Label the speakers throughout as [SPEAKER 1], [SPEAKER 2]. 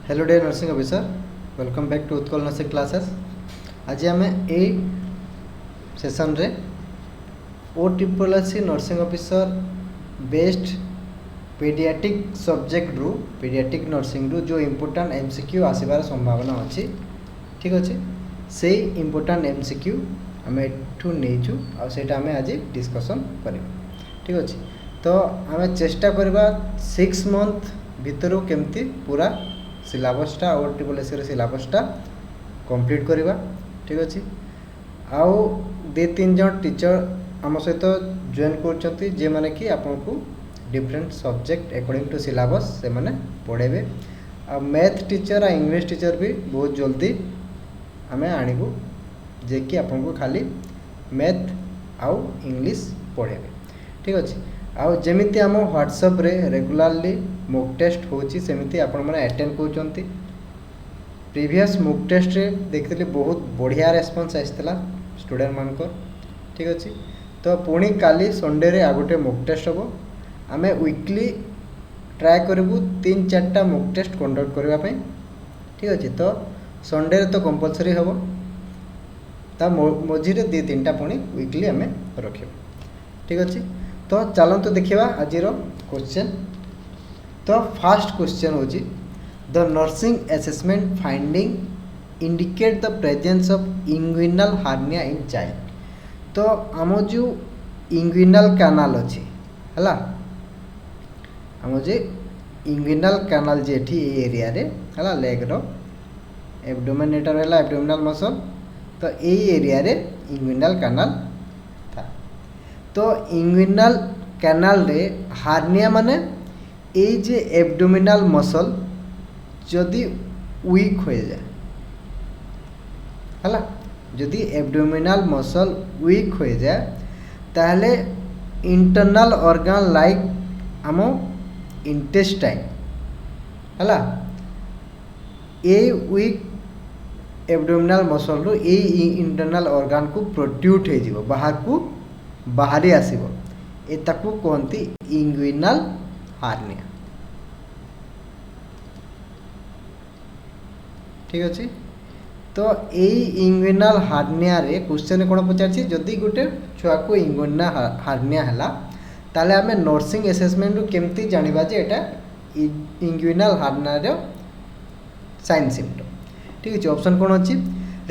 [SPEAKER 1] Hello day nursing officer welcome back to Utkal nursing classes. आज आम ए सेसन रे O triple S C nursing officer best pediatric subject रु pediatric nursing रु जो इम्पोर्टाट एमसीक्यू आसबार संभावना अच्छी। ठीक अच्छे से इम्पोर्टाट एमसीक्यू आम एठू नहींचु आटा आम आज डिस्कसन कर। ठीक अच्छे तो आम चेष्टा करवा 6 मंथ भितर केमती पूरा सिलेबसटा और ट्रिपल एस सी सिलेबसटा कंप्लीट करवा। ठीक अच्छे आउ 2-3 जन टीचर आम सहित जॉइन कर जे माने कि आपन को different subject according to syllabus से माने पढ़ेबे। आ मैथ टीचर आ इंग्लिश टीचर भी बहुत जल्दी आम आणबू जे कि आपन को खाली मैथ आउ इंग्लिश पढ़ेबे। ठीक अच्छे आउ जमिति आम व्हाट्सएप रे रेगुलारली मॉक टेस्ट होची सेमिति आपण माने अटेंड करचंती। प्रीवियस मॉक टेस्ट रे देखिली बहुत बढ़िया रेस्पॉन्स आइसला स्टूडेंट मानकर। ठीक अच्छे तो पुणी काली संडे रे आ गोटे मॉक टेस्ट हबो। आमे वीकली ट्राए करबू 3-4टा मॉक टेस्ट कंडक्ट करबा पई। ठीक अच्छे तो संडे रे तो कंपलसरी हबो ता मझी रे 2-3टा पुणी वीकली आमे रखिबो। ठीक अच्छे तो चलंतु देखिबा आजिरो क्वेश्चन। तो फर्स्ट क्वेश्चन होची the nursing assessment finding indicate the presence of inguinal hernia in child. तो आम जो इंग्विनल कैनाल अच्छी है आम जो इंग्विनल कैनाल जेठी एरिया रे है लेग रो एब्डोमेन एटा रहला एब्डोमिनल मसल तो ए एरिया रे इंग्विनल कैनाल था। तो इंग्विनल कैनाल रे हार्निया माने ए जे एब्डोमिनल मसल जदि वीक हो जाए है जदि एब्डोमिनल मसल वीक हो जाए ताहले इंटरनल ऑर्गन लाइक आम इंटेस्टाइन है a week abdominal muscle row a internal organ को प्रोट्यूट हो जिवो बाहर को बाहरी आसीबो ए ताकू कहती इंग्विनल हार्निया। ठीक अच्छे तो यही इंग्विनल हार्निया रे क्वेश्चन कौन पचार जदि गोटे छुआ को इंग्विनल हार्निया है ताले आमे नर्सिंग असेसमेंट रू केमती जानिबा जे एटा इंग्विनल हार्निया रो साइन सिम्पटम। ठीक अच्छे ऑप्शन कौन अच्छी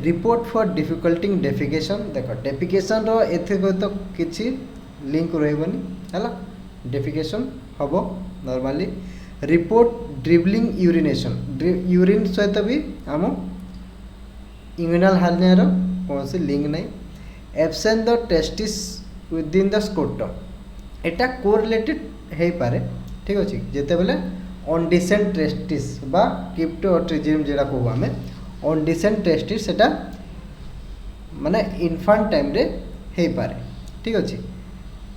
[SPEAKER 1] रिपोर्ट फॉर डिफिकल्टी डेफिकेशन। देख डेफिकेशन रो एथि तो किछि लिंक रहबनी है डेफिकेशन हम normally report dribbling urination urine सहित भी आम इंग्विनल हार्निया रो कौन सी लिंक नहीं। Absent the testis within the scrotum एटा कोरिलेटेड है पारे। ठीक अच्छे जिते बेले अनडिसेंट टेस्टिस बा क्रिप्टोट्रिजिम जेटा कहू आम अनडिसेंट टेस्टिस सेटा माने इनफांट टाइम रे है पारे। ठीक अच्छे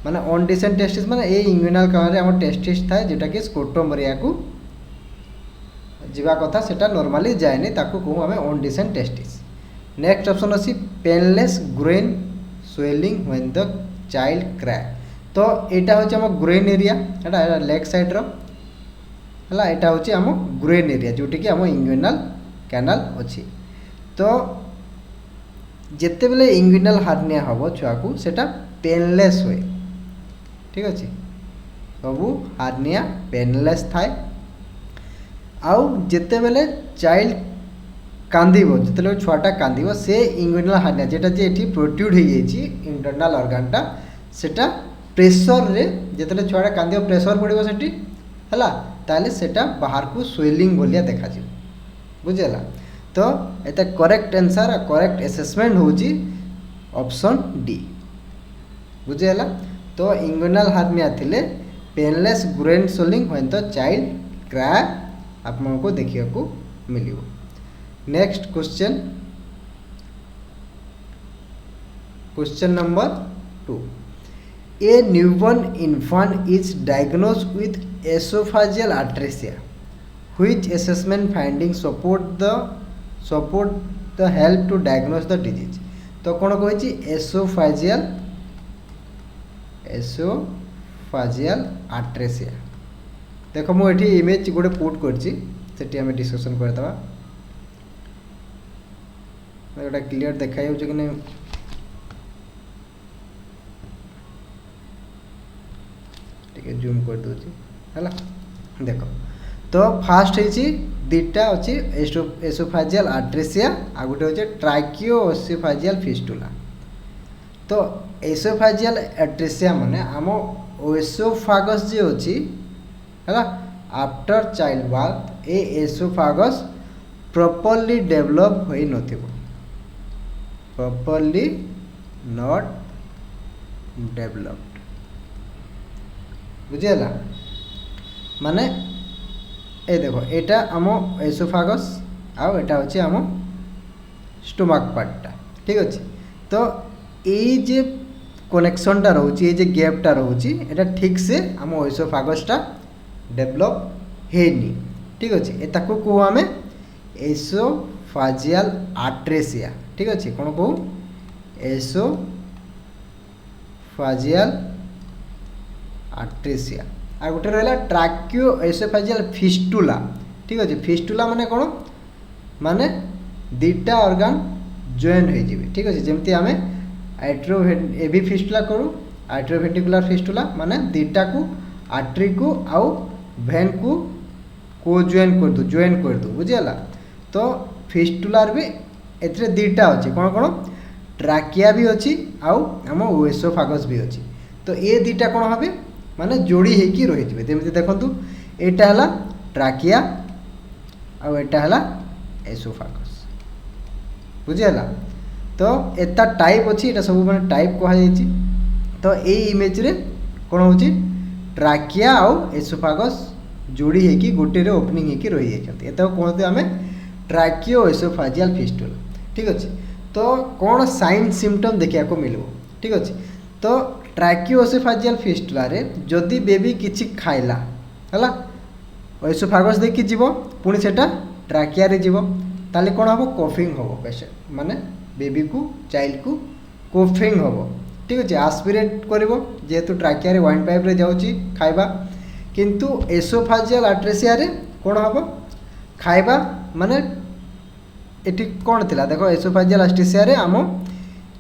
[SPEAKER 1] माने अनडिसेंट टेस्टिस माने ए इंग्विनल कैनाल रे हम टेस्टिस थाए जेटा कि स्कोटम एरिया को जीवा कथा सेटा नॉर्मली जाएनी ताकू कहू आम अनडिसेंट टेस्टिस। नेक्स्ट ऑप्शन अछि painless groin swelling when the child cry. तो एटा होची हम ग्रेन एरिया एटा लेग साइड रो हला एटा होची हम ग्रेन एरिया जोटी कि हम इंग्विनल कैनाल अछि। तो जेते बेले इंग्विनल हार्निया हबो छुआ को सेटा पेनलेस होए। ठीक अच्छे सबू हार्निया पेनलेस थाए आउ जेते बेले चाइल्ड कांदिबो जेते बेले छुआटा कांदिबो से इंग्विनल हार्निया जेटा जे एठी प्रोट्यूड हो जाइछि इंटरनल ऑर्गनटा सेटा प्रेशर रे जेते बेले छुआटा कांदिबो प्रेशर पड़िबो सेठी हला ताले सेटा बाहर को स्वेलिंग बोलिया देखा जिवो बुझेला। तो एता करेक्ट आंसर आ करेक्ट असेसमेंट होची ऑप्शन डी बुझेला। तो इंग्विनल हार्निया थिले painless groin swelling when the child cry आपको देखिया को मिलियो। Next question question number 2 a newborn infant is diagnosed with oesophageal atresia which assessment finding support the help to diagnose the disease. तो कौन कही oesophageal अट्रेसिया। देख मुझे इमेज गोटे पुट कर सेठी आम डिस्कसन करदे गोटा क्लीयर देखा कि नहीं टे जूम कर दूसरी है देख तो फास्ट होती दुटा अच्छी एसोफाजियल आट्रेसिया आ गोटे होचे ट्राकियो ओसिफाजियल फिस्टुला। तो एसोफाजियल आट्रेसिया माने आम एसोफागस जे अच्छी है आफ्टर चाइल्ड बर्थ ए एसोफागस प्रॉपर्ली डेवलप होई नथिबो प्रॉपर्ली नॉट डेवलप्ड बुझीगला माने ए देखो एटा आम एसोफागस आउ एटा होची आम स्टोमक पार्टटा ठीक अच्छे। तो ये जे कनेक्शनटा रोची ये जे गैपटा रोची एटा ठीक से आम एसोफागसटा डेवलप हेनी ठीक अच्छे। एताको कहू आम एसोफाजियल आट्रेसिया ठीक अच्छे। कौन कहू एसोफाजियल आट्रेसिया आ गोटे रहा ट्राकियो एसोफाजियल फिस्टुला ठीक अच्छे। फिस्टुला माने कौन माने दुटा ऑर्गन जॉइन हो ठीक अच्छे। जमती आम एबी फिस्टुला करूँ आट्रोवेंट्रिकुलर फिस्टुला माने दुटा को आर्टरी को आउ भेन को जॉइन कर दू बुझीगला। तो फिस्टुलार भी एथरे दुटा अच्छे कौन कौन ट्राकिया भी अच्छी आउ आम एसोफागस भी अच्छी। तो ये दुटा कौन हे माने जोड़ी होगी रही थे जमी देखु एटा है ट्राकिया आउ एटा है एसोफागस बुझीगला। तो एता टाइप अच्छी एटा सब माने टाइप कहुई। तो ये इमेज रे कौन हो ट्राकिया आउ एसोफागस जोड़ी होगी गोटे ओपनिंग होगी रही जाती कहते आम ट्राकियो एसोफाजियल फिस्टुला ठीक अच्छे। तो कौन साइन सिम्पटम देखा मिल ठीक अच्छे। तो ट्राकियो एसोफाजियल फिस्टुला रे जदि बेबी किछि खाइला है एसोफागस देखी जीव पुणी सेटा ट्राकिया रे जीव ताले कौन हम कफिंग हम पेशेंट माने बेबी को चाइल्ड को कफिंग हम ठीक अच्छे। आस्पिरेट कर जेहेतु ट्राकिया रे वाइन पाइप रे जाउची खाइबा किंतु एसोफाजियल आट्रेसिया रे कौन हम खाइबा माने एटी कौन थिला देखो एसोफाजियल आट्रेसिया रे आम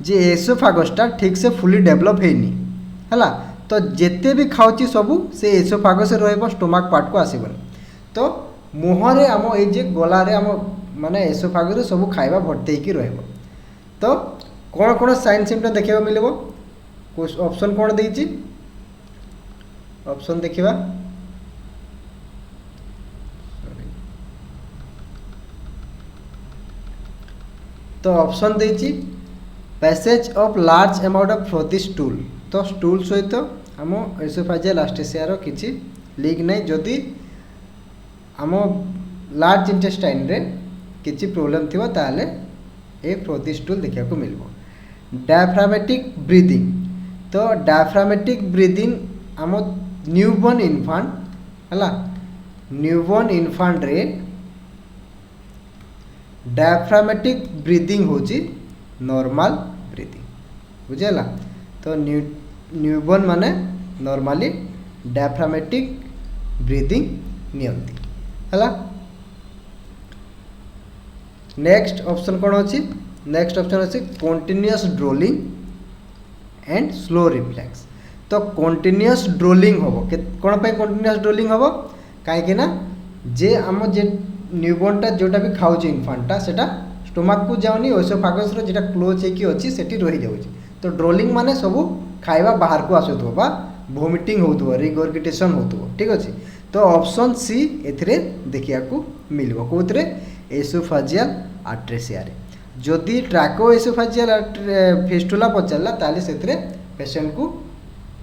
[SPEAKER 1] जे एसोफागसटा ठीक से फुली डेवलप हेनी है। तो जेते भी खाऊची सबू से एसोफागस रहिबो स्टोमक पार्ट को आसीबन। तो मुहरे आम ए जे गलारे आम माने एसोफागस सबू खाइबा भर्ती होगी रहिबो। तो कौन कौन साइन सिम्पटम देखा मिलबो ऑप्शन कौन देइची ऑप्शन देखिबा तो ऑप्शन देइची passage of large amount of frothy stool. तो स्टूल सहित आम एसोफाजियल आट्रेसिया रो किछि लिंक नहीं जदि आम लार्ज इंटेस्टाइन रे किछि प्रॉब्लम थिबो ताले ए फ्रोथी स्टूल देखा को मिलबो। डायफ्रामेटिक ब्रीदिंग तो डायफ्रामेटिक ब्रीदिंग आम न्यूबॉर्न इन्फांट है न्यूबॉर्न इन्फांट रे डायफ्रामेटिक ब्रीदिंग होची नॉर्मल ब्रीदिंग बुझेला। तो न्यूबॉर्न माने नॉर्मली डायफ्रामेटिक ब्रीदिंग नियंती है। नेक्स्ट ऑप्शन कौन अच्छी नेक्स्ट ऑप्शन अच्छी continuous drooling and slow reflex. तो कंटिन्यूअस ड्रोलिंग हम कौन पे कंटिन्यूअस ड्रोलिंग हम कहीं ना जे आम जे न्यूबॉर्नटा जोटा भी खाऊँ इनफांटा सेटा स्टोमक को जाऊनी एसोफागस रो जेटा क्लोज होकी अच्छी सेठी रही जाउची। तो ड्रोलिंग माने सबू खाइबा बाहर को आसुथबो बा वोमिटिंग होतबो रिगर्गिटेशन होतबो ठीक अच्छे। तो ऑप्शन सी एथिरे देखिया को मिलबो कोथरे एसोफाजियल आट्रेसिया रे। जदि ट्राको एसोफाजियल फिस्टुला पचारला ताले सेथिरे पेशेंट को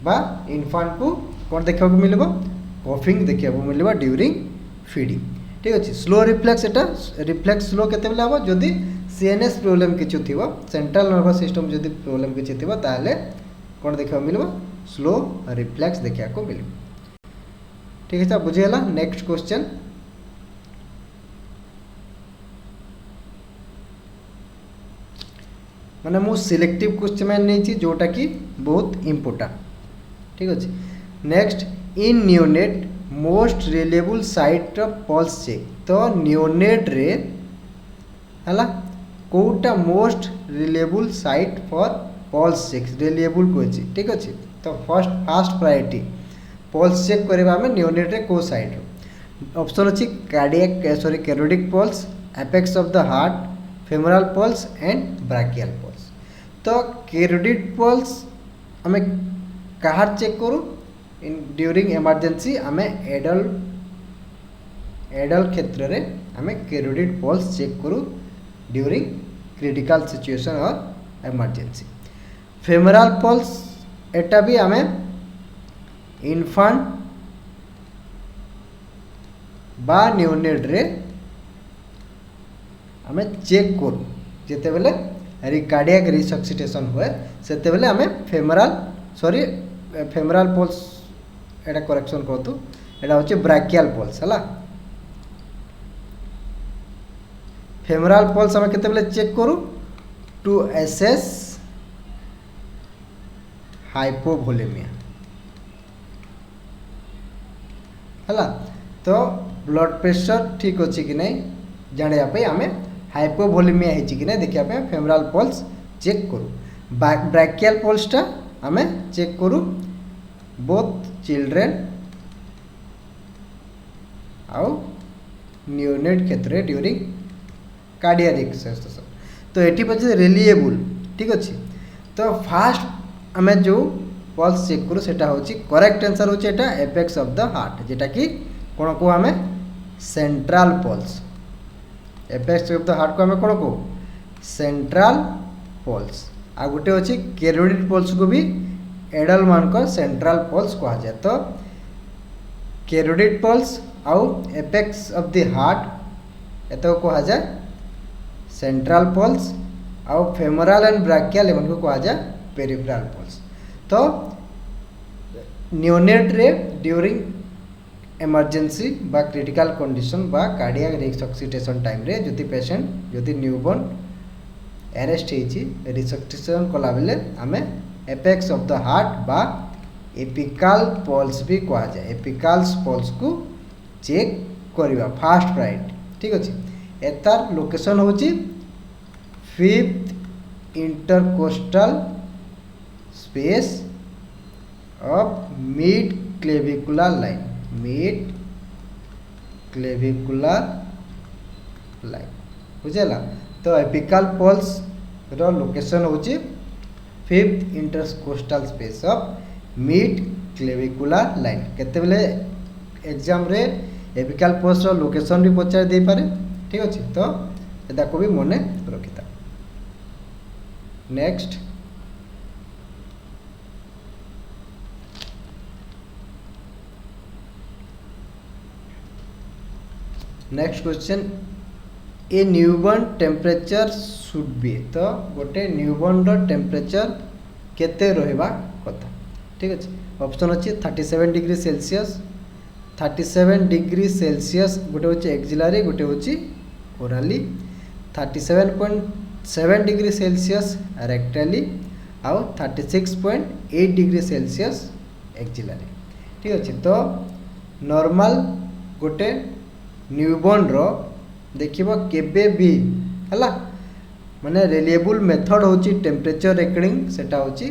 [SPEAKER 1] बा इन्फांट को कौन देखा मिलबो कफिंग देखा मिलबो ड्यूरिंग फीडिंग ठीक अच्छे। स्लो रिफ्लेक्स एटा रिफ्लेक्स स्लो केते बेले हम जदि सीएनएस प्रॉब्लम किछु थिबो सेंट्रल नर्वस सिस्टम जदि प्रॉब्लम किछु थिबो ताले कौन देखा मिलबो स्लो रिफ्लेक्स देखा को मिलबो ठीक है। बुझेला नेक्स्ट क्वेश्चन माने मु सिलेक्टिव क्वेश्चन नहीं जोटा कि बहुत इंपोर्टेंट ठीक अच्छे। Next in neonate most reliable site pulse check तो नियोनेट रे हला कोटा most reliable site for pulse check reliable कोची ठीक अछि तो फर्स्ट प्रायोरिटी पल्स चेक करबा में नियोनेट रे को साइट ऑप्शन अछि cardiac carotid pulse apex of the heart femoral pulse and brachial pulse तो कैरोटिक पल्स हमें कहाँ चेक करूँ इन ड्यूरिंग इमरजेंसी आमे एडल क्षेत्र रे आमे कैरोटिड पल्स चेक करूँ ड्यूरिंग क्रिटिकल सिचुएशन और इमरजेंसी फेमोरल पल्स एटा भी आमे इन्फांट बा नियोनेट रे आमे चेक करूँ जेते बेले कार्डियक रिसक्सिटेशन हुए सेते बेले आमे फेमोरल पल्स एटा करेक्शन करतु एटा होचे ब्राकियल पल्स हला फेमोरल पल्स हम केते बेले चेक करू टू एसेस हाइपोवोलेमिया हला तो ब्लड प्रेशर ठीक अछि कि नहीं जानिया पे हमें हाइपोवोलेमिया है कि नहीं देखिया पे फेमोरल पल्स चेक करू ब्राकियल पल्स टा हमें चेक करू बोथ चिल्ड्रेन आउ नियोनेट क्षेत्र ड्यूरिंग कार्डियक रिसक्सिटेशन तो एटी पछे रिलायबल ठीक अछि तो फास्ट आमे जो पल्स चेक करू सेटा होची करेक्ट आंसर होची एटा एपेक्स ऑफ द हार्ट जेटा कि कोन को हमें central pulse apex of the heart को हमें कोन को सेंट्रल पल्स आ गुटे होची कैरोटिड पल्स को भी एडल मान को सेंट्रल पल्स कहा जाए तो कैरोटिड पल्स आउ एपेक्स ऑफ द हार्ट एतो कहा जाए सेंट्रल पल्स आउ फेमोरल एंड ब्राकियल एमन को कहा जाए पेरिफेरल पल्स तो नियोनेट रे ड्यूरिंग इमरजेंसी बा क्रिटिकल कंडीशन बा कार्डियक रिसक्सिटेशन टाइम रे जदि पेशेंट जदि न्यूबॉर्न अरेस्ट हेची रिसक्सिटेशन कला बेले आमे एपेक्स ऑफ द हार्ट बा एपिकल पल्स भी कहा जाए एपिकल पल्स को चेक करवा फास्ट प्रायोरिटी ठीक अच्छे एतार लोकेशन होची 5th intercostal space of mid clavicular line बुझेला तो एपिकल पल्स रो लोकेशन होची 5th intercostal space of mid clavicular line केते बेले एग्जाम रे एपिकल पल्स रो लोकेशन भी पचार दे पारे ठीक अछि तो एदा को भी मने रखिता next question a newborn temperature should be तो गोटे न्यूबॉर्न रो टेम्परेचर केते रहबा कथा ठीक अछि ऑप्शन अछि 37 डिग्री सेल्सियस 37 डिग्री सेल्सियस गोटे होची एक्सिलरी गोटे होची ओराली 37.7 डिग्री सेल्सियस रेक्टली आउ 36.8 डिग्री सेल्सियस एक्सिलरी ठीक अछि तो नॉर्मल गोटे न्यूबॉर्न रो देखिबो केबे भी हला माने रिलायबल मेथड होची टेम्परेचर रेकॉर्डिंग सेटा होची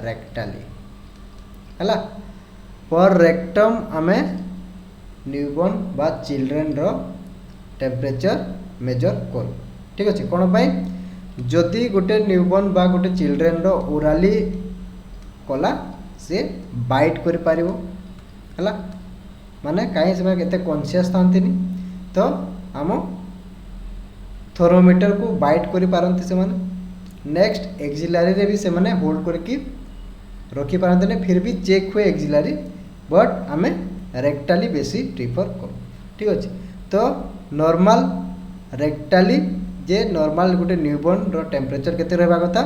[SPEAKER 1] रेक्टली हला पर रेक्टम आमे न्यूबॉर्न बा चिल्ड्रेन रो टेम्परेचर मेजर करू ठीक अछि कोन पई जदि गोटे न्यूबॉर्न बा गोटे चिल्ड्रेन रो ओराली कला से बाइट करि पारिबो हला माने काहे से केते कॉन्शियस थांतिनी तो आम थर्मोमीटर को बाइट करि पारंती से माने नेक्स्ट एक्सिलरी रे भी से माने होल्ड करके रखी पारंती ने फिर भी चेक हुए एक्सिलरी बट आमे रेक्टली बेसी प्रिफर करू ठीक अछि तो नॉर्मल रेक्टली जे नॉर्मल गोटे न्यूबॉर्न रो टेम्परेचर केते रहबा कथा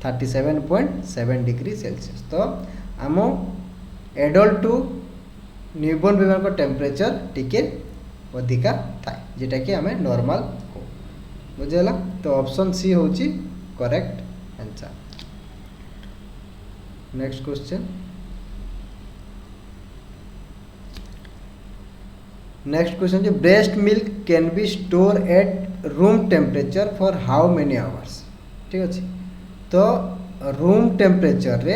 [SPEAKER 1] 37.7 डिग्री सेल्सियस तो आम एडल्ट टू न्यूबॉर्न बेबी को टेम्परेचर टिके अधिका थाए जेटा कि आमे नॉर्मल को बुझेला तो ऑप्शन सी होची correct answer next question next question जो breast milk can be store at room temperature for how many hours. ठीक अच्छे तो रूम टेम्परेचर रे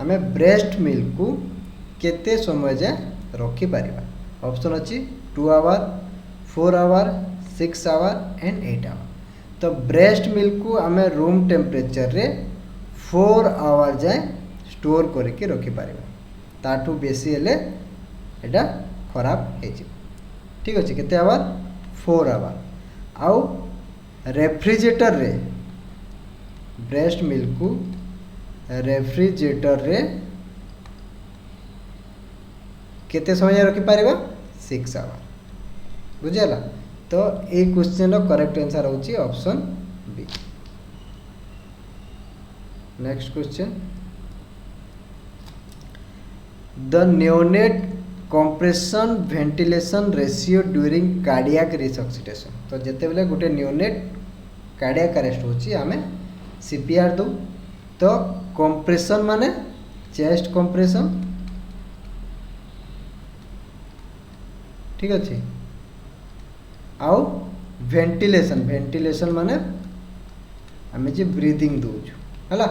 [SPEAKER 1] आमे ब्रेस्ट मिल्क को केते समय जाए रखिपर। ऑप्शन अच्छी 2 hour 4 hour 6 hour and 8 hour. तो ब्रेस्ट मिल्क को आमे रूम टेम्परेचर रे 4 आवर जाए स्टोर करके रखिपर। ताठू बेसी हेले एटा खराब हो। ठीक अच्छे केते आवर 4 आवर। आउ रेफ्रिजरेटर रे ब्रेस्ट मिल्क को रेफ्रिजरेटर रे केते समय रखिपर 6 आवर। बुझेगा तो ये क्वेश्चन करेक्ट आंसर होची option B. Next question the neonate compression ventilation ratio during cardiac resuscitation। तो जिते बेले गोटे neonate कार्डियक अरेस्ट होची आमे सीपीआर दो। तो कंप्रेशन माने चेस्ट कंप्रेशन। ठीक अच्छे आउ वेंटिलेशन वेंटिलेशन माने आमे जे ब्रीदिंग दोछु हला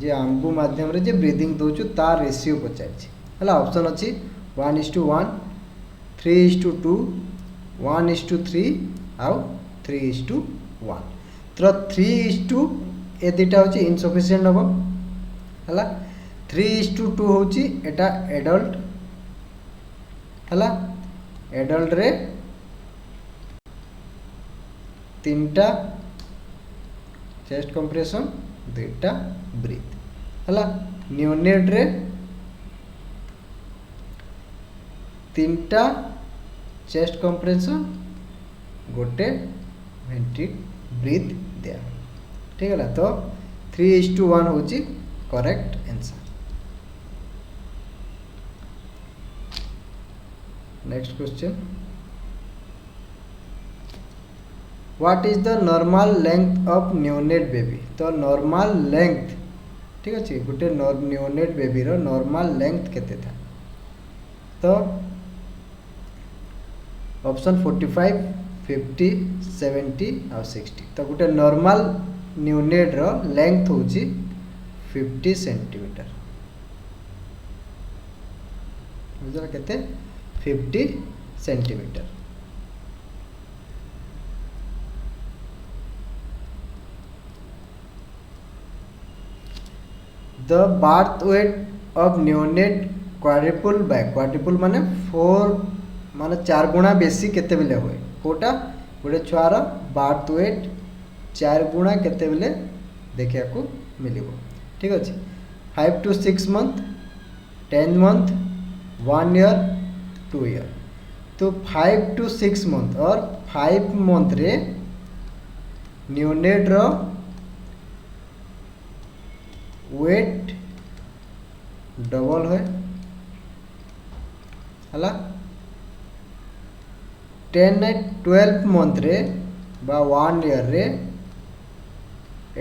[SPEAKER 1] जे आंबु माध्यम रे जे ब्रीदिंग दोछु तार रेशियो पचारछि हला। ऑप्शन अछि 1:1 3:2 1:3 आउ 3:1। तो 3:2 ए दुटा होछि इनसफिशिएंट हबो हला। 3:2 होछि एटा एडल्ट हला। एडल्ट रे 3टा चेस्ट कंप्रेशन 2टा ब्रीथ हला। न्यूनेट रे 3टा चेस्ट कंप्रेशन गोटे वेंटिक ब्रीथ दिया। ठीक है तो 3:1 होची correct answer. Next question what is the normal length of neonate baby. तो नॉर्मल लेंथ ठीक अच्छे गोटे न्यूनेट बेबी रो नॉर्मल लेंथ केते था। तो ऑप्शन 45 50 70 और 60। तो गोटे नॉर्मल न्यूनेट रो लेंथ होची 50 सेंटीमीटर। बुझला केते 50 centimetre. The birth weight of neonate quadruple by quadruple माने 4 माने 4 गुणा बेसी केते बेले होए। कोटा गोटे छुआर बार्थ वेट 4 गुणा केते बेले देखिया को मिलिबो। ठीक अच्छे 5 to 6 month 10 month 1 year 2 year. तो 5 to 6 मंथ और 5 मंथ रे न्यूनेट रो वेट डबल है हला। 10 नाइट 12 मंथ रे बा 1 ईयर रे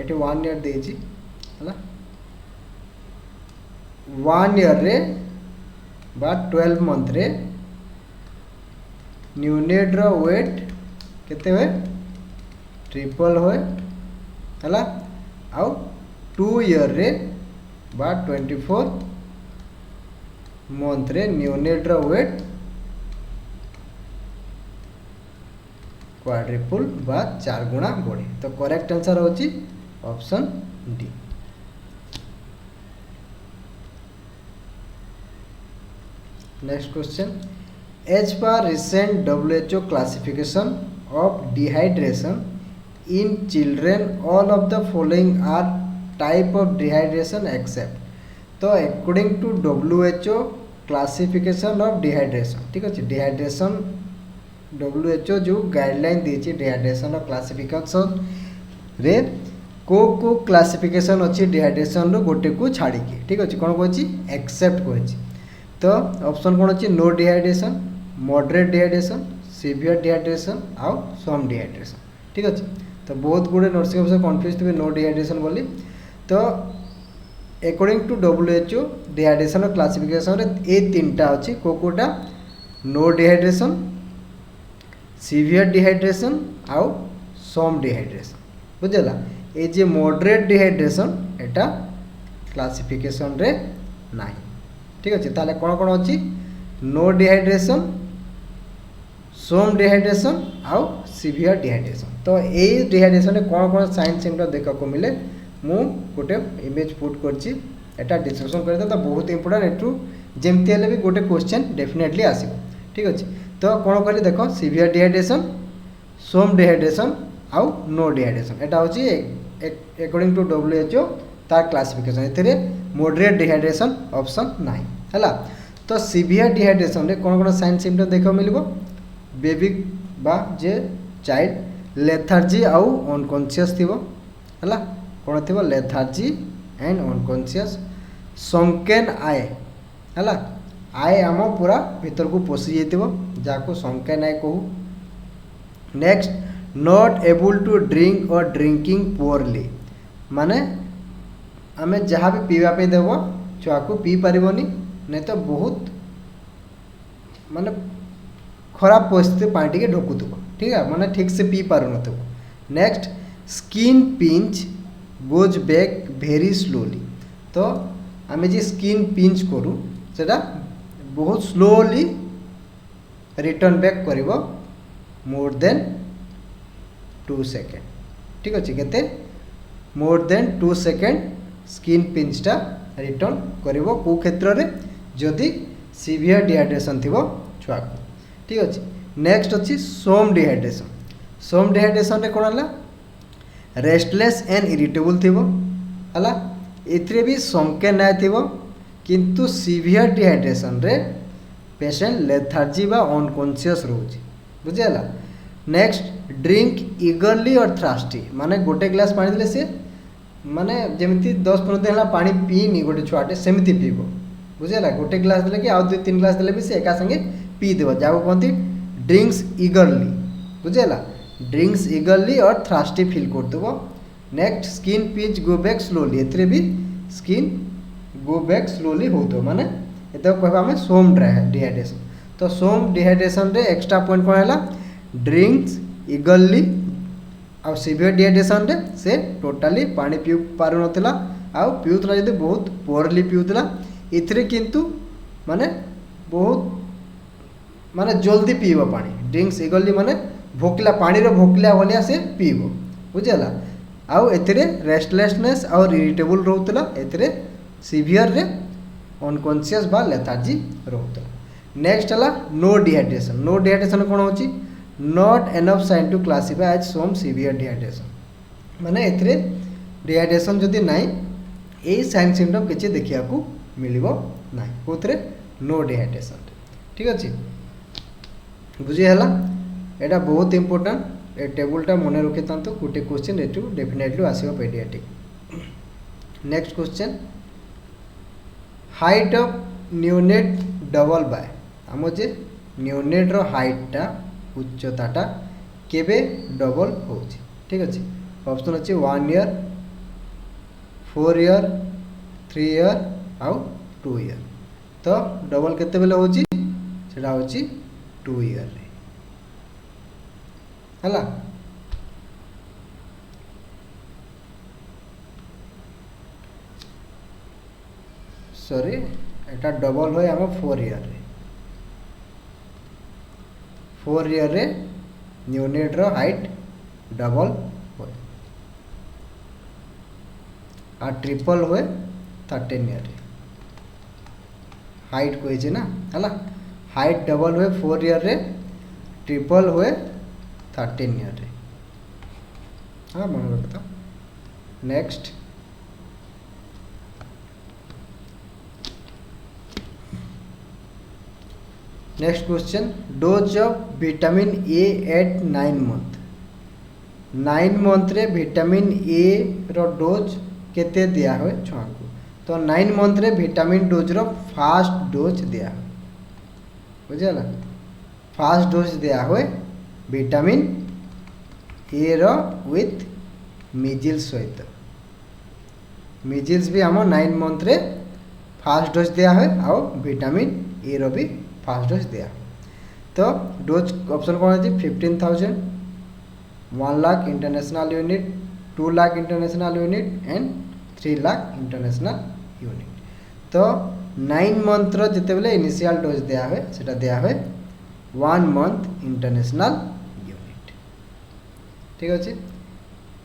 [SPEAKER 1] एटी 1 ईयर देछि हला। 1 ईयर रे बा 12 मंथ रे न्यूनेट रो वेट केते होए ट्रिपल होए हला। आउ 2 ईयर रे बा 24 मंथ रे न्यूनेट रो वेट क्वाड्रिपल बा 4 गुणा बढ़े। तो करेक्ट आंसर होची option D. Next question as per recent WHO classification of dehydration in children all of the following are type of dehydration except. तो according to WHO classification of dehydration ठीक अच्छे dehydration WHO जो guideline दी dehydration classification रे को classification अच्छी dehydration रो गोटे को छाड़ी ठीक अच्छे कौन कह एक्सेप्ट कह। तो ऑप्शन कौन अच्छी no dehydration moderate dehydration severe dehydration आउ सम डिहाइड्रेशन। ठीक अच्छे तो बहुत गुड़े नर्सिंग ऑफिसर कन्फ्यूज थे नो डिहाइड्रेशन बोली। तो according to WHO dehydration classification रे ए तीनटा अच्छी कोटा नो डिहाइड्रेशन, सीवियर डिहाइड्रेशन आउ सम डिहाइड्रेशन बुझेगा। ये जे मॉडरेट डिहाइड्रेशन एटा क्लासिफिकेशन रे नाही। ठीक अच्छे ताले कौन कौन अच्छी नो डिहाइड्रेशन, सम डिहाइड्रेशन आउ सीवियर डिहाइड्रेशन। तो ये डिहाइड्रेशन कौन कौन साइन सिम्पटम देखा को मिले मु गोटे इमेज पुट करटा डिस्कसन करते तो बहुत इंपोर्टेंट एटू जमती हेल्ले भी गोटे क्वेश्चन डेफिनेटली आसो। ठीक अच्छे तो कौन कहली देख सीवियर डिहाइड्रेशन, सम डिहाइड्रेशन आउ नो डिहाइड्रेशन एटा होची अकॉर्डिंग टू WHO तार क्लासिफिकेशन ए मॉडरेट डिहाइड्रेशन ऑप्शन नाही हैला। तो सीवियर डिहाइड्रेशन रे कौन कौन साइन सिम्पटम देखा मिलबो बेबी बा जे चाइल्ड लेथार्जी आउ अनकॉन्शियस थिबो हैला। कौन थी लेथार्जी एंड अनकॉन्शियस, संकेन आए हैला आए आम पूरा भीतर को पशि जाइथिबो जाको संकेन आए कहू। Next not able to drink और ड्रिंकिंग पुअरली माने आमे जहाँ भी पीवा पे देव छुआ को पी पारिबनी नहीं तो बहुत माने खराब परिस्थिति पानी टे ढोकुथब। ठीक है माने ठीक से पी पार न। Next skin pinch goes back very slowly तो आमे जी स्किन पिंच करूँ सेटा बहुत स्लोली रिटर्न बैक कर मोर देन 2 सेकेंड। ठीक अच्छे केते मोर देन 2 सेकेंड स्किन पिंचटा रिटर्न करिवो को क्षेत्र रे जदि सीवियर डिहाइड्रेशन थिबो छुआ को। ठीक अच्छे नेक्स्ट अच्छी सम डिहाइड्रेशन। सम डिहाइड्रेशन रे कोन हला रेस्टलेस एंड इरिटेबल थिबो हला एथरे भी संके ना थिबो किंतु सीवियर डिहाइड्रेशन रे पेशेंट लेथार्जी बा अनकॉन्शियस रहउची बुझेला। नेक्स्ट ड्रिंक इगरली और थ्रास्टी माने गोटे ग्लास पानी देले से माने जेमती 10-15 दिन है पानी पीनी गोटे छुआटे सेमती पीब बुझेगा। गोटे ग्लास देले कि आउ 2-3 ग्लास देले भी से एका संगे पी देव जाको कहती ड्रिंक्स इगरली बुझेगा। ड्रिंक्स इगरली और थ्रास्टी फील करदेव। Next skin pinch go back slowly एथरे भी स्किन गो बैक स्लोली होतो माने एत कहबा हमें सोम डिहाइड्रेशन। तो सोम डिहाइड्रेशन रे एक्स्ट्रा पॉइंट कौन है ड्रिंक्स इगरली आ सीवियर डिहाइड्रेशन रे से टोटाली पानी पी पार नथिला आ पीउतला जदि बहुत पोरली पीउतला इथरे किंतु माने बहुत माने जल्दी पीब पानी। ड्रिंक्स इगरली माने भोकला पानी रो भोकला भलिया से पीब बुझेला। आउ एथरे रेस्टलेसनेस और इरिटेबल रहउतला एथरे सीवियर रे अनकॉन्शियस बा लेथार्जी रहउतला। नेक्स्ट हला नो डिहाइड्रेशन। नो डिहाइड्रेशन कोन होची not enough sign to classify as some severe dehydration माने एथरे डिहाइड्रेशन जदि नाइ ए साइन सिम्पटम किछि देखिया को मिलिबो नाइ कोथरे नो डिहाइड्रेशन। ठीक अछि बुझी हला एटा बहुत इंपोर्टेंट ए टेबलटा मने रखि तांतो गोटे क्वेश्चन एटू डेफिनेटली आसीबो pediatric. Next question height of neonate double by आम जे न्यूनेट रो हाइटटा उच्चताटा केबे डबल होची। ठीक अच्छे ऑप्शन अच्छे 1 ईयर 4 ईयर 3 ईयर आउ 2 ईयर। तो डबल केते बेले होची सेटा होची 2 ईयर रे हला। सॉरी एटा डबल होय हम 4 ईयर रे 4 ईयर रे न्यूनेट रो हाइट डबल होय आ ट्रिपल होय 13 ईयर रे हाइट कोइजे ना हला। हाइट डबल होय 4 ईयर रे ट्रिपल होय 13 ईयर रे हाँ मन रखता। Next next question dose of vitamin A at 9 month 9 month रे विटामिन ए रो डोज केते दिया हुए छुआ को। तो 9 मंथ रे विटामिन डोज रो फास्ट डोज दिया बुझेला। फास्ट डोज दिया हुए विटामिन ए रो विथ मिजिल सहित मिजिल्स भी आम 9 मंथ रे फास्ट डोज दिया है आउ विटामिन ए रो भी फास्ट डोज दिया। तो डोज ऑप्शन कौन है 15,000, 1 lakh international unit, 2 lakh international unit and 3 lakh international unit. तो 9 मंथ रो जिते बेले इनिशियल डोज दिया है सेटा दिया है 1 मंथ इंटरनेशनल यूनिट। ठीक अच्छे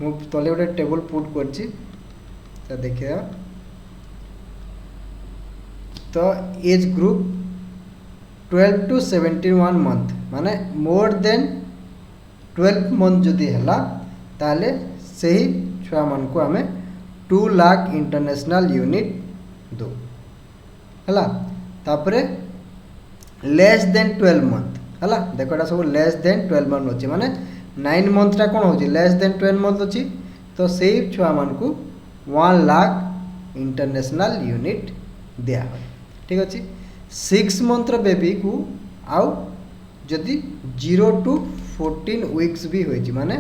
[SPEAKER 1] मु तले गोटे टेबल पुट करछि तो देखिए। तो एज ग्रुप 12 to 71 मंथ माने मोर देन 12 मंथ जदि हैला ताले सही छुआ मन को हमें 2 लाख इंटरनेशनल यूनिट दो हला। तापरे लेस देन 12 मंथ हला देखो एटा सब लेस देन 12 मंथ अछि माने 9 मंथ टा कोन होछि लेस देन 12 मंथ अछि। तो सही छुआ मन को 1 लाख इंटरनेशनल यूनिट दिया है। ठीक अच्छे 6 मंथ बेबी को आउ जदि 0 to 14 वीक्स भी होइछि माने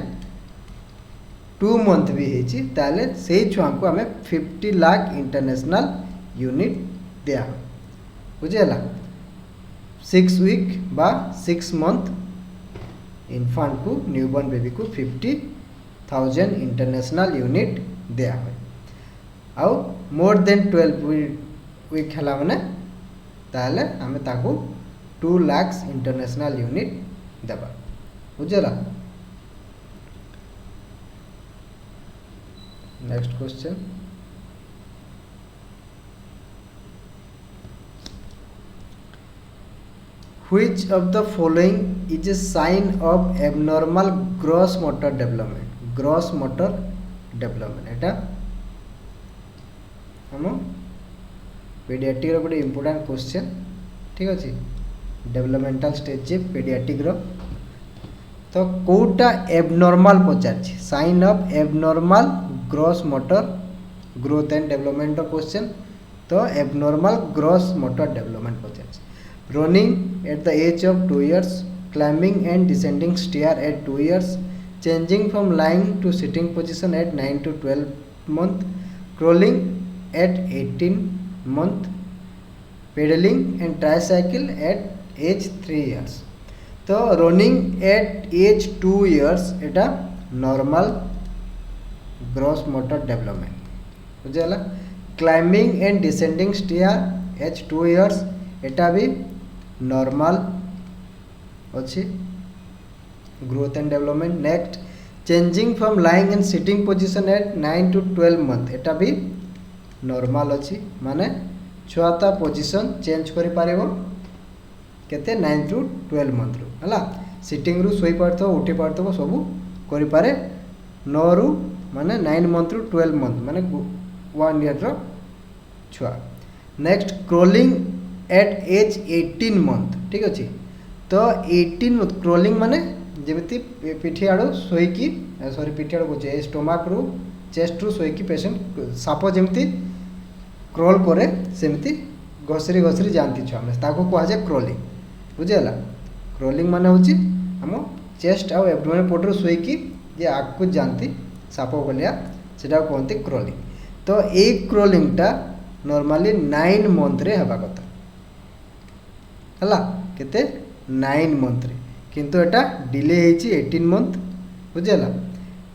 [SPEAKER 1] 2 मंथ भी होइछि ताले सही छुआ को हमें 50 लाख इंटरनेशनल यूनिट दिया बुझेला। 6 वीक बा 6 मंथ इन्फांट को न्यूबॉर्न बेबी को 50,000 इंटरनेशनल यूनिट दिया है। आउ मोर देन 12 वीक है मैंने ताले हमें ताको 2 लाख इंटरनेशनल यूनिट देबा बुझेला। Next question Which of the following is a sign of abnormal gross motor development? Gross motor development एटा हम पेडियाट्रिक रो गोटे इम्पोर्टेंट क्वेश्चन। ठीक अच्छे डेवलपमेंटल स्टेज पेडियाट्रिक रो। तो कोटा एबनॉर्मल पचार sign of abnormal gross motor growth and development question. तो abnormal gross motor development पचार running at the age of 2 years, climbing and descending stair at 2 years, changing from lying to sitting position at 9 to 12 month, crawling at 18 month, pedaling and tricycle at age 3 years. तो running at age 2 years Etah normal gross motor development बुझेला। climbing and descending stair at 2 years एटा भी normal अच्छी growth and development. Next changing from lying and sitting position at 9 to 12 month एटा भी normal अच्छी माने छुआता position change करि पारिबो केते 9 to 12 month रो हला। सिटिंग रु सोई पारथो उठी पारथो सब करि पारे 9 रु माने 9 मंथ रु 12 मंथ माने 1 ईयर रो छुआ। Next crawling at age 18 month. ठीक अच्छे तो 18 मंथ क्रोलिंग माने जमीती पिठी आड़ शोईकी सॉरी पिठी आड़ कहे स्टोमाक रु चेस्ट रु शोईकी पेशेंट साप जमी क्रोल करे सेमती घसरी घसरी जाती छुआ मैंने ताको कहुए क्रोलिंग बुझेगा। क्रोलिंग माने होची आम चेस्ट आउ एब्डोमेन पटू शोईकी जे आगू जाती साप भलिया सेटा कहते क्रोलिंग। तो ये क्रोलिंगटा नॉर्मली 9 मंथ रे हवा कथा हला केते 9 मंथ रे किंतु एटा डिले हेची 18 मंथ बुझेला।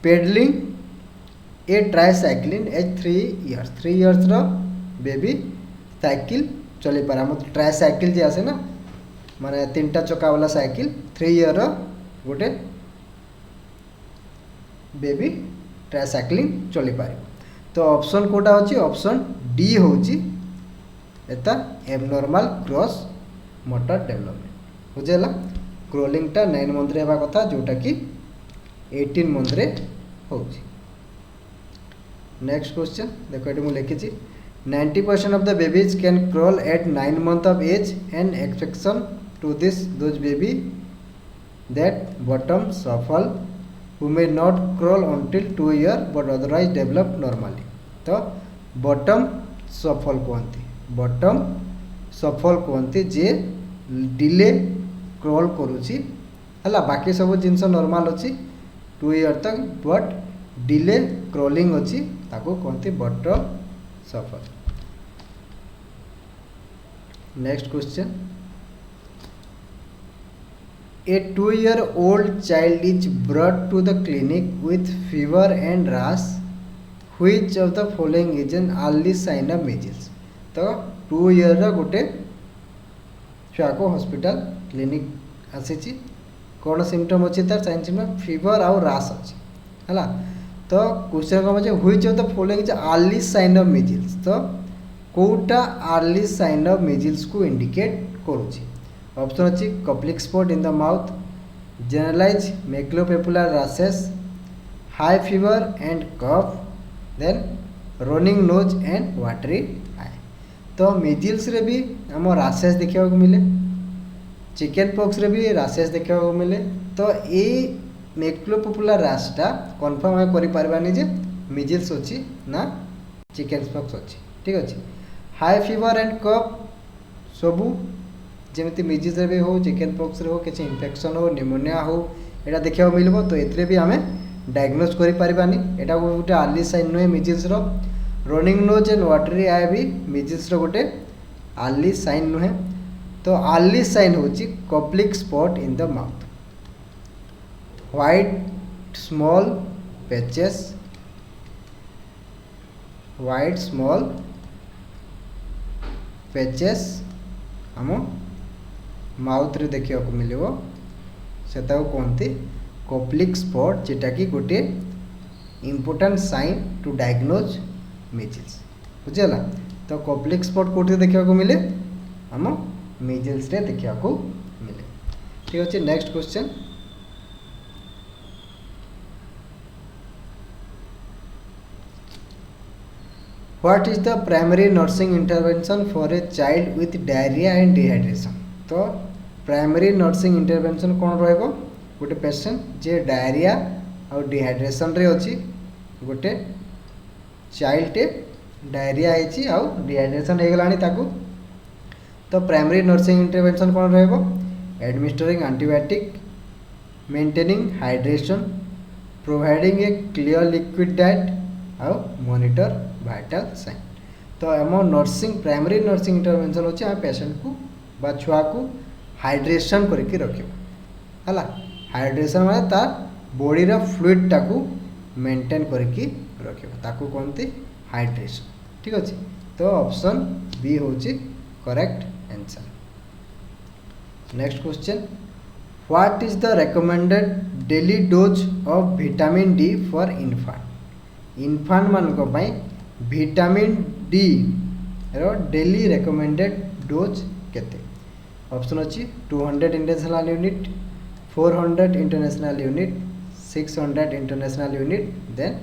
[SPEAKER 1] पेडलिंग ए ट्राइसाइक्लिन एज 3 इयर्स 3 इयर्स रो बेबी साइकिल चली पारे हम ट्राइसाइकिल जे आसे ना माने 3टा चक्का वाला साइकिल 3 इयर रो गोटे बेबी ट्राइसाइक्लिंग चली पारे। तो ऑप्शन कोटा होची ऑप्शन डी होची एता एबनॉर्मल ग्रॉस मोटर डेवलपमेंट बुझेला। क्रोलिंगटा 9 मंथ रे हेबा कथा जोटा कि 18 मंथ रे होची। नेक्स्ट क्वेश्चन देखो ये मुझे लिखी 90% of the babies can crawl at 9 months of age and exception to this those baby that bottom shuffle who may not crawl until 2 years but otherwise develop normally। तो bottom shuffle कहती जे delay crawl करुची हला बाकी सब जिनस normal अच्छी 2 year तक but delay crawling अच्छी ताको कहती button suffer. Next question. A 2-year-old child is brought to the clinic with fever and rash. Which of the following is an early sign of measles? तो 2 year गोटे छुआ को hospital clinic आसी कौन symptom अच्छी तार साइन सिम्पटम फीवर आउ राश अच्छी है। तो क्वेश्चन कौन अच्छे which of the following is early sign of measles. तो कोटा अर्ली साइन ऑफ मिजिल्स को इंडिकेट करुच्ची। ऑप्शन अच्छी Koplik spot in the mouth, generalize maculopapular rashes, high fever and cough, then running nose and watery eye. तो measles रे भी आम rashes देखा मिले, चिकेन पॉक्स रे भी रैशेस देखा मिले। तो ये मैक्युलोपेपुलर रैशटा कन्फर्म आम करें जे मिजिल्स अच्छी ना चिकेन पॉक्स अच्छी। ठीक अच्छे। हाई फीवर एंड कफ सबू जमी मिजिल्स रे भी हो, चिकेन पॉक्स रे हो, किसी इन्फेक्शन हो, निमोनिया हो, यहाँ देखा मिल। तो ये भी आम डायग्नोज करें, यहाँ गोटे अर्ली साइन नुहे measles. Running nose and watery eye भी मिजिल्स गोटे अर्ली साइन नुहे। तो अर्ली साइन हूँ Koplik spot in the mouth, white small patches, white small patches आम माउथ रे देखा मिले से कहते कप्लिक स्पॉट, जेटा कि गोटे important sign to diagnose measles. बुझेगा। तो कप्लिक स्पॉट कौटे देखा मिले आम मिजिल्स रे देखा मिले। ठीक अच्छे। Next question. What is the primary nursing intervention for a child with diarrhea and dehydration? तो प्राइमरी नर्सिंग इंटरवेंशन कौन रहिबो गोटे पेशेंट जे डायरिया और डिहाइड्रेशन रे अछि, गोटे चाइल्ड टे डायरिया है आउ डिहाइड्रेशन हो गलानी ताकू। तो प्राइमरी नर्सिंग इंटरवेंशन कौन रहिबो administering antibiotic, maintaining hydration, providing a clear liquid diet आउ मॉनिटर वाइटल साइन। तो आम नर्सिंग प्राइमरी नर्सिंग इंटरवेंशन होची आम पेशेंट को बा छुआ को हाइड्रेशन करके रखिबा है। हाइड्रेशन माने तार बॉडी रा फ्लूइड टाकू मेंटेन करके रखिबा, ताकू कहते हाइड्रेशन। ठीक अच्छे। तो ऑप्शन बी होची correct answer. Next question. What is the recommended daily dose of vitamin D for infant. Infant मानक पई विटामिन डी रो डेली रिकमेंडेड डोज केते। ऑप्शन अच्छी 200 international unit, 400 international unit, 600 international unit, then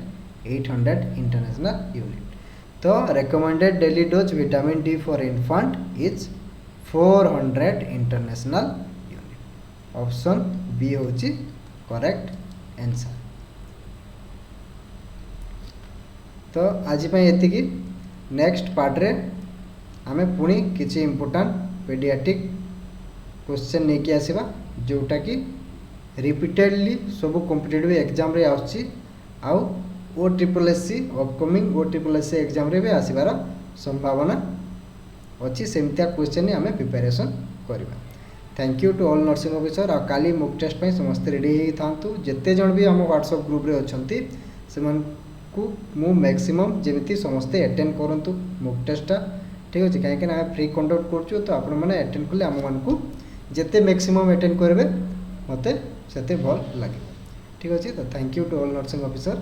[SPEAKER 1] 800 international unit. तो recommended daily dose vitamin D for infant is 400 international unit. Option B होची correct answer. तो आज ये नेक्स्ट पार्ट रे आमे पुणी किसी इम्पोर्टाट पेडियाट्रिक क्वेश्चन नहीं कि आसवा, जोटा कि रिपीटेडली सब कॉम्पिटिटिव एग्जाम रे आउची आउ OSSC अपकमिंग OSSC एग्जाम रे भी आसबार संभावना अच्छी। सेमतिया क्वेश्चन ही आमे प्रिपरेशन करवा। Thank you to all nursing officer. आ काली मॉक टेस्ट पे समस्त रेडी ही थांतु। जेते जण भी आम व्हाट्सएप ग्रुप रे अछंती सेमान को मु मैक्सिमम जमी समस्ते अटेंड करूँ मॉक टेस्टा। ठीक अच्छे। कहीं फ्री कंडक्ट करूँ तो आपण मैंने अटेंड कले आम मानकू जिते मैक्सिमम अटेंड करेंगे मत से भल लगे। ठीक अच्छे। तो thank you to all nursing officer.